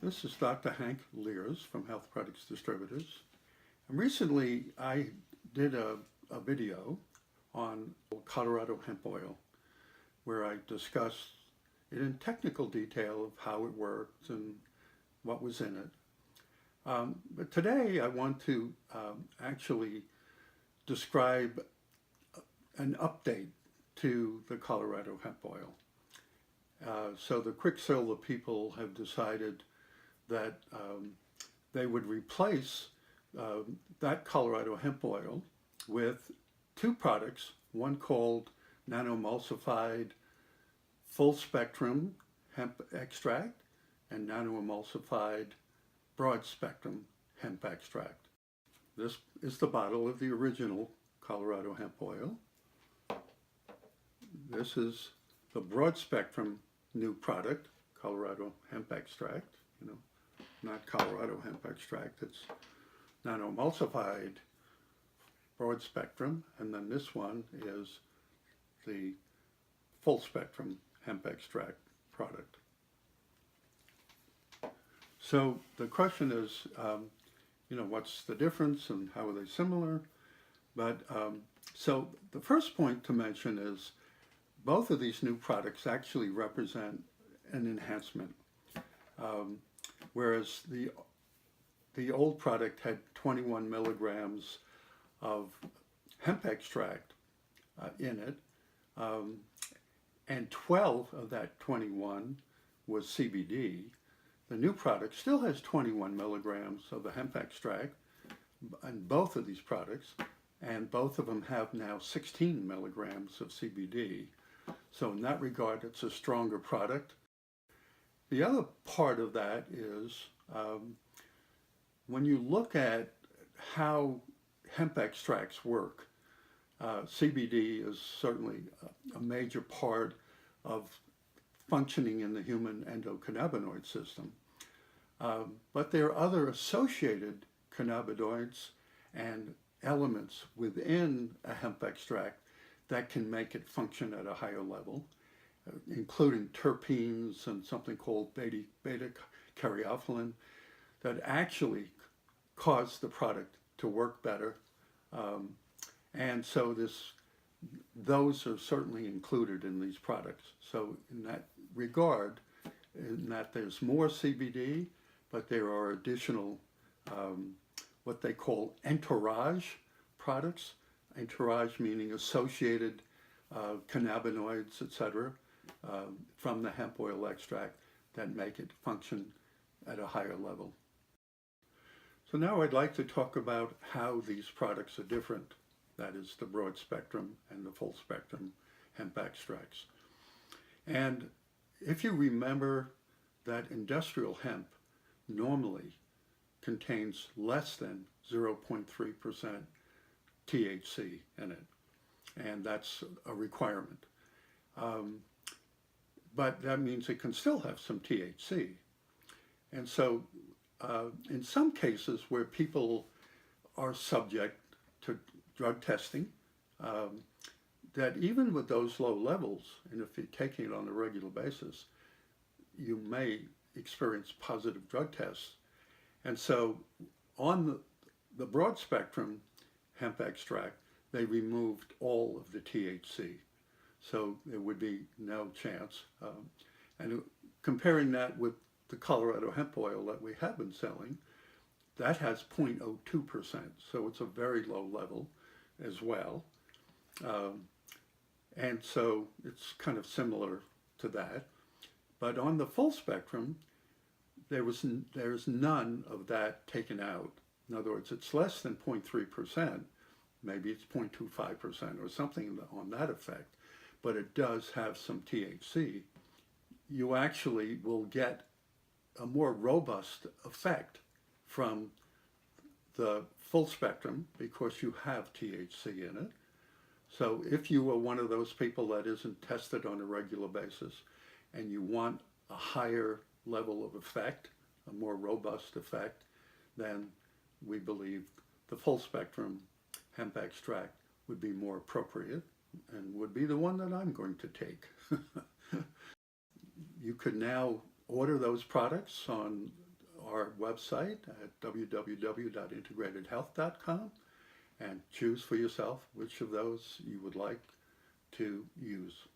This is Dr. Hank Liers from Health Products Distributors. And recently I did a video on Colorado Hemp Oil where I discussed it in technical detail of how it works and what was in it. But today I want to actually describe an update to the Colorado Hemp Oil. So the Quicksilver people have decided that they would replace that Colorado hemp oil with two products, one called Nanoemulsified Full Spectrum Hemp Extract and Nanoemulsified Broad Spectrum Hemp Extract. This is the bottle of the original Colorado hemp oil. This is the Broad Spectrum new product, Colorado Hemp Extract, not Colorado Hemp Extract, it's Nanoemulsified Broad Spectrum, and then this one is the Full Spectrum Hemp Extract product. So the question is, what's the difference and how are they similar? But so the first point to mention is both of these new products actually represent an enhancement. Whereas the old product had 21 milligrams of hemp extract in it, and 12 of that 21 was CBD. The new product still has 21 milligrams of the hemp extract in both of these products, and both of them have now 16 milligrams of CBD. So in that regard, it's a stronger product. The other part of that is when you look at how hemp extracts work, CBD is certainly a major part of functioning in the human endocannabinoid system. But there are other associated cannabinoids and elements within a hemp extract that can make it function at a higher level, including terpenes and something called Beta-Caryophyllene that actually cause the product to work better. And so those are certainly included in these products. So in that regard, in that there's more CBD, but there are additional what they call entourage products. Entourage meaning associated cannabinoids, etc., from the hemp oil extract that make it function at a higher level. So now I'd like to talk about how these products are different. That is the broad spectrum and the full spectrum hemp extracts. And if you remember that industrial hemp normally contains less than 0.3% THC in it, and that's a requirement. But that means it can still have some THC. And so in some cases where people are subject to drug testing, that even with those low levels, and if you're taking it on a regular basis, you may experience positive drug tests. And so on the broad spectrum hemp extract, they removed all of the THC. So there would be no chance. And comparing that with the Colorado hemp oil that we have been selling, that has 0.02%. So it's a very low level as well. And so it's kind of similar to that. But on the full spectrum, there's none of that taken out. In other words, it's less than 0.3%. Maybe it's 0.25% or something on that effect, but it does have some THC. You actually will get a more robust effect from the full spectrum because you have THC in it. So if you are one of those people that isn't tested on a regular basis and you want a higher level of effect, a more robust effect, then we believe the full spectrum hemp extract would be more appropriate and would be the one that I'm going to take. You could now order those products on our website at www.integratedhealth.com and choose for yourself which of those you would like to use.